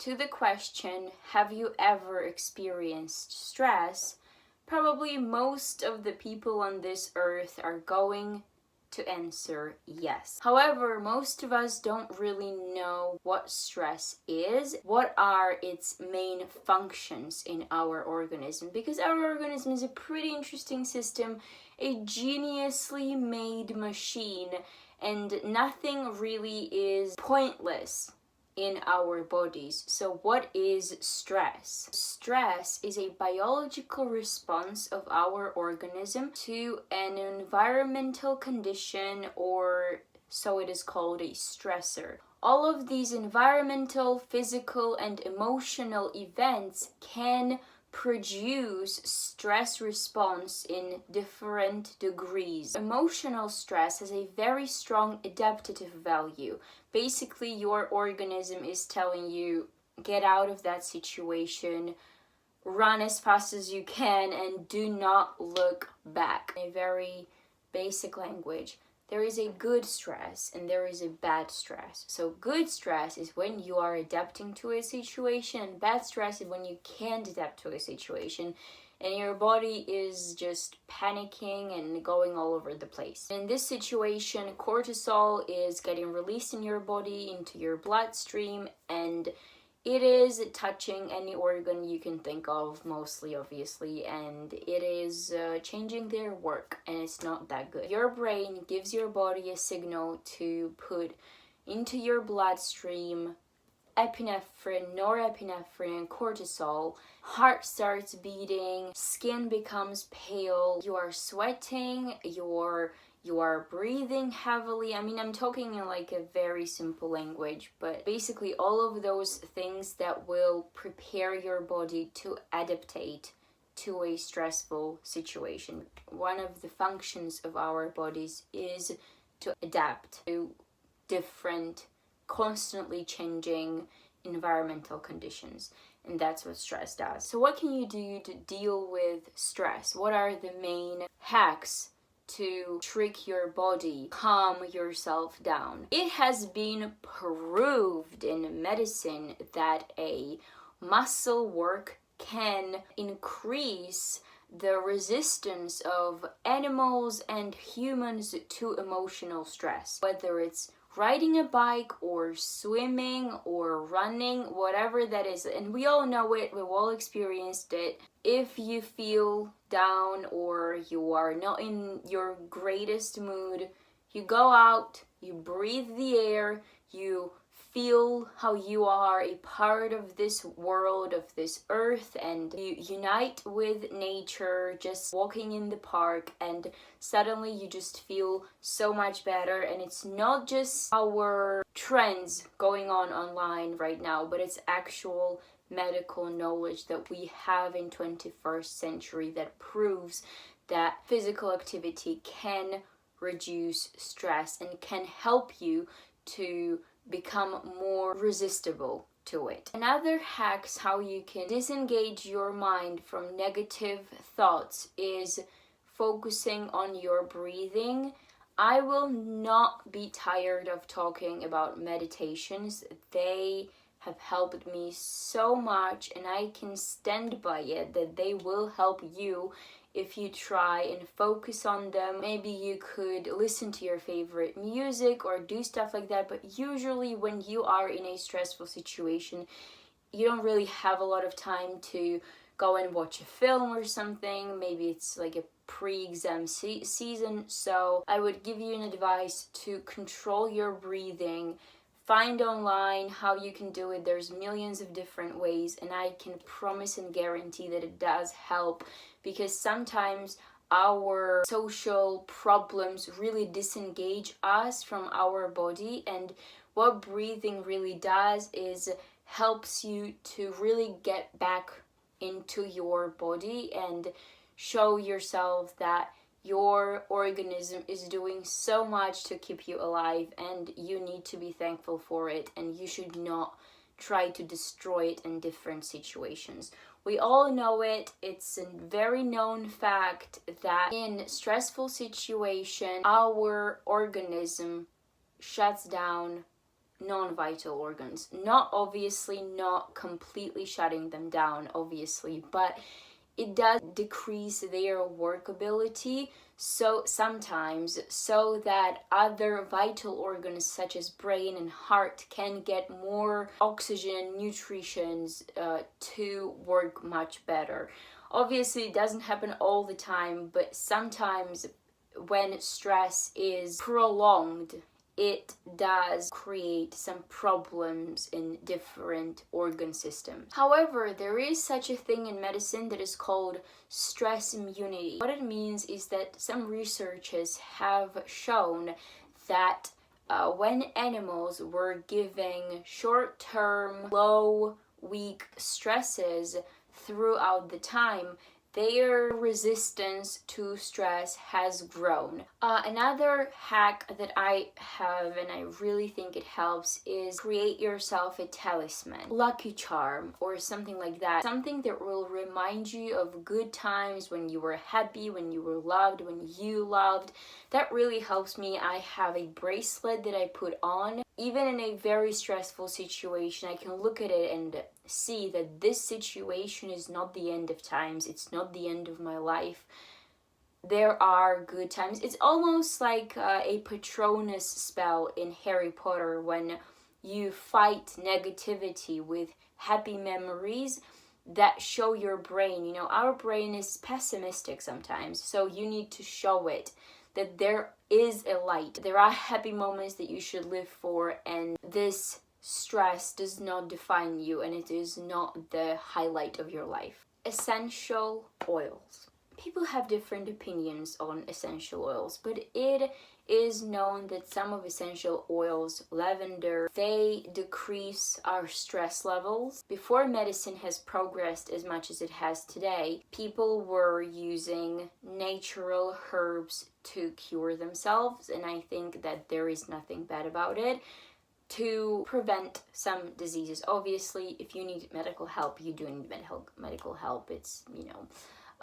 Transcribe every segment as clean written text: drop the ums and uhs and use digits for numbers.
to the question, have you ever experienced stress? Probably most of the people on this earth are going to answer yes. However, most of us don't really know what stress is, what are its main functions in our organism, because our organism is a pretty interesting system, a geniusly made machine, and nothing really is pointless in our bodies. So what is stress? Stress is a biological response of our organism to an environmental condition, or so it is called, a stressor. All of these environmental, physical, and emotional events can produce stress response in different degrees. Emotional stress has a very strong adaptive value. Basically, your organism is telling you, get out of that situation, run as fast as you can, and do not look back. In a very basic language, there is a good stress and there is a bad stress. So good stress is when you are adapting to a situation, and bad stress is when you can't adapt to a situation and your body is just panicking and going all over the place. In this situation, cortisol is getting released in your body into your bloodstream, and it is touching any organ you can think of, mostly obviously, and it is changing their work, and it's not that good. Your brain gives your body a signal to put into your bloodstream epinephrine, norepinephrine, and cortisol. Heart starts beating, skin becomes pale, you are sweating, you are breathing heavily. I mean, I'm talking in like a very simple language, but basically all of those things that will prepare your body to adaptate to a stressful situation. One of the functions of our bodies is to adapt to different, constantly changing environmental conditions, and that's what stress does. So what can you do to deal with stress? What are the main hacks to trick your body, calm yourself down? It has been proved in medicine that a muscle work can increase the resistance of animals and humans to emotional stress. Whether it's riding a bike or swimming or running, whatever that is, and we all know it, we've all experienced it. If you feel down or you are not in your greatest mood, you go out, you breathe the air, you feel how you are a part of this world, of this earth, and you unite with nature, just walking in the park, and suddenly you just feel so much better. And it's not just our trends going on online right now, but it's actual medical knowledge that we have in 21st century that proves that physical activity can reduce stress and can help you to become more resistible to it. Another hacks how you can disengage your mind from negative thoughts is focusing on your breathing. I will not be tired of talking about meditations. They have helped me so much, and I can stand by it that they will help you if you try and focus on them. Maybe you could listen to your favorite music or do stuff like that, but usually when you are in a stressful situation, you don't really have a lot of time to go and watch a film or something. Maybe it's like a pre-exam season, so I would give you an advice to control your breathing. Find online how you can do it. There's millions of different ways, and I can promise and guarantee that it does help, because sometimes our social problems really disengage us from our body, and what breathing really does is helps you to really get back into your body and show yourself that your organism is doing so much to keep you alive, and you need to be thankful for it, and you should not try to destroy it in different situations. We all know it. It's a very known fact that in stressful situation, our organism shuts down non-vital organs. Not completely shutting them down, obviously, but it does decrease their workability so sometimes, so that other vital organs such as brain and heart can get more oxygen, nutritions to work much better. Obviously, it doesn't happen all the time, but sometimes when stress is prolonged, it does create some problems in different organ systems. However, there is such a thing in medicine that is called stress immunity. What it means is that some researchers have shown that when animals were giving short-term, low, weak stresses throughout the time, their resistance to stress has grown. Another hack that I have, and I really think it helps, is create yourself a talisman, lucky charm, or something like that. Something that will remind you of good times when you were happy, when you were loved, when you loved. That really helps me. I have a bracelet that I put on. Even in a very stressful situation, I can look at it and see that this situation is not the end of times. It's not the end of my life. There are good times. It's almost like a Patronus spell in Harry Potter when you fight negativity with happy memories that show your brain. You know, our brain is pessimistic sometimes, so you need to show it that there is a light. There are happy moments that you should live for, and this stress does not define you, and it is not the highlight of your life. Essential oils. People have different opinions on essential oils, but it is known that some of essential oils, lavender, they decrease our stress levels. Before medicine has progressed as much as it has today, people were using natural herbs to cure themselves, and I think that there is nothing bad about it, to prevent some diseases. Obviously, if you need medical help, you do need medical help. It's,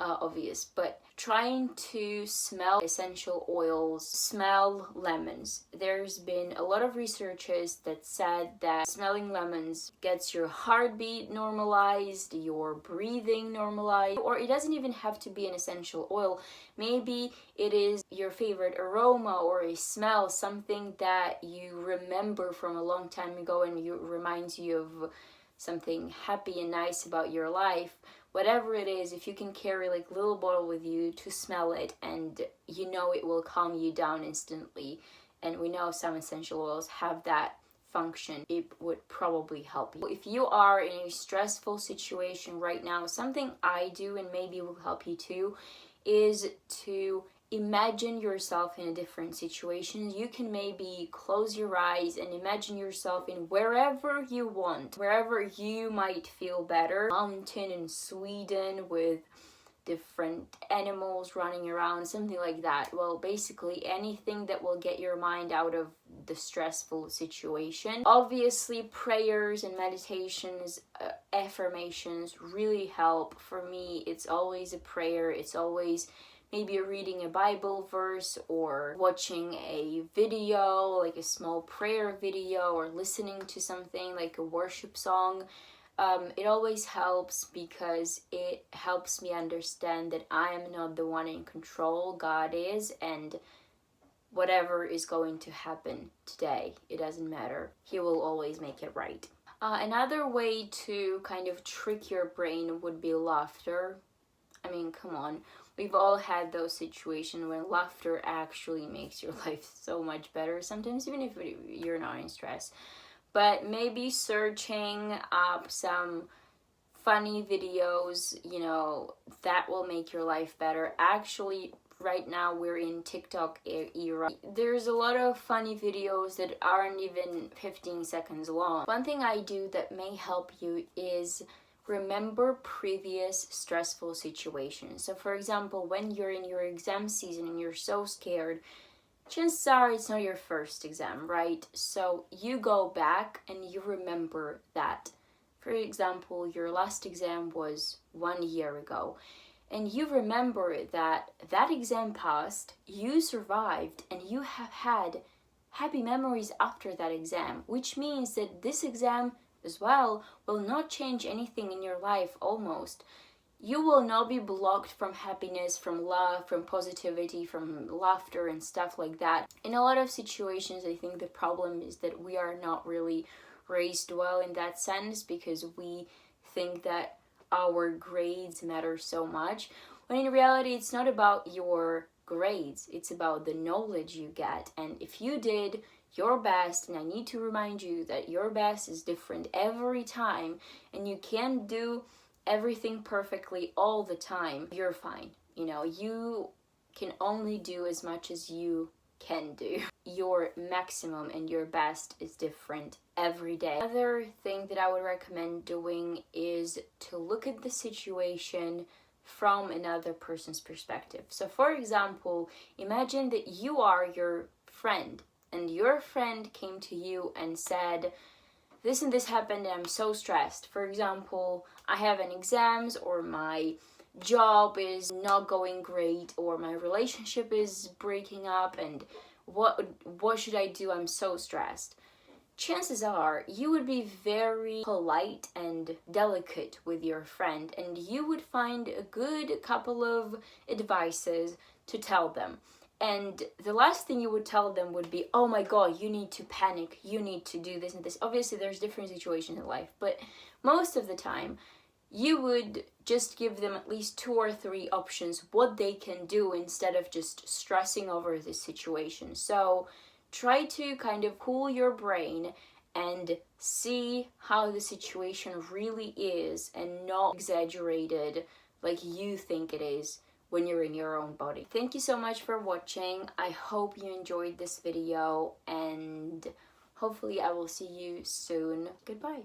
obvious, but trying to smell essential oils, smell lemons. There's been a lot of researchers that said that smelling lemons gets your heartbeat normalized, your breathing normalized, or it doesn't even have to be an essential oil. Maybe it is your favorite aroma or a smell, something that you remember from a long time ago and reminds you of something happy and nice about your life. Whatever it is, if you can carry like a little bottle with you to smell it, and you know it will calm you down instantly, and we know some essential oils have that function, it would probably help you. If you are in a stressful situation right now, something I do and maybe will help you too is to imagine yourself in a different situation. You can maybe close your eyes and imagine yourself in wherever you want, wherever you might feel better. Mountain in Sweden with different animals running around, something like that. Well, basically anything that will get your mind out of the stressful situation. Obviously, prayers and meditations, affirmations really help. For me, it's always a prayer. It's always maybe reading a Bible verse or watching a video, like a small prayer video, or listening to something like a worship song. It always helps because it helps me understand that I am not the one in control, God is, and whatever is going to happen today, it doesn't matter. He will always make it right. Another way to kind of trick your brain would be laughter. I mean, come on. We've all had those situations when laughter actually makes your life so much better, sometimes even if you're not in stress. But maybe searching up some funny videos, that will make your life better. Actually, right now we're in TikTok era. There's a lot of funny videos that aren't even 15 seconds long. One thing I do that may help you is remember previous stressful situations. So for example, when you're in your exam season and you're so scared, chances are it's not your first exam, right? So you go back and you remember that. For example, your last exam was 1 year ago, and you remember that exam passed, you survived, and you have had happy memories after that exam, which means that this exam as well will not change anything in your life almost. You will not be blocked from happiness, from love, from positivity, from laughter and stuff like that. In a lot of situations, I think the problem is that we are not really raised well in that sense, because we think that our grades matter so much, when in reality it's not about your grades, it's about the knowledge you get. And if you did your best, and I need to remind you that your best is different every time, and you can't do everything perfectly all the time, you're fine. You know, you can only do as much as you can do. Your maximum and your best is different every day. Another thing that I would recommend doing is to look at the situation from another person's perspective. So for example, imagine that you are your friend, and your friend came to you and said, this and this happened and I'm so stressed. For example, I have an exams, or my job is not going great, or my relationship is breaking up, and what should I do? I'm so stressed. Chances are you would be very polite and delicate with your friend, and you would find a good couple of advices to tell them. And the last thing you would tell them would be, oh my god, you need to panic, you need to do this and this. Obviously, there's different situations in life, but most of the time, you would just give them at least 2 or 3 options what they can do, instead of just stressing over this situation. So try to kind of cool your brain and see how the situation really is, and not exaggerated like you think it is when you're in your own body. Thank you so much for watching. I hope you enjoyed this video, and hopefully I will see you soon. Goodbye.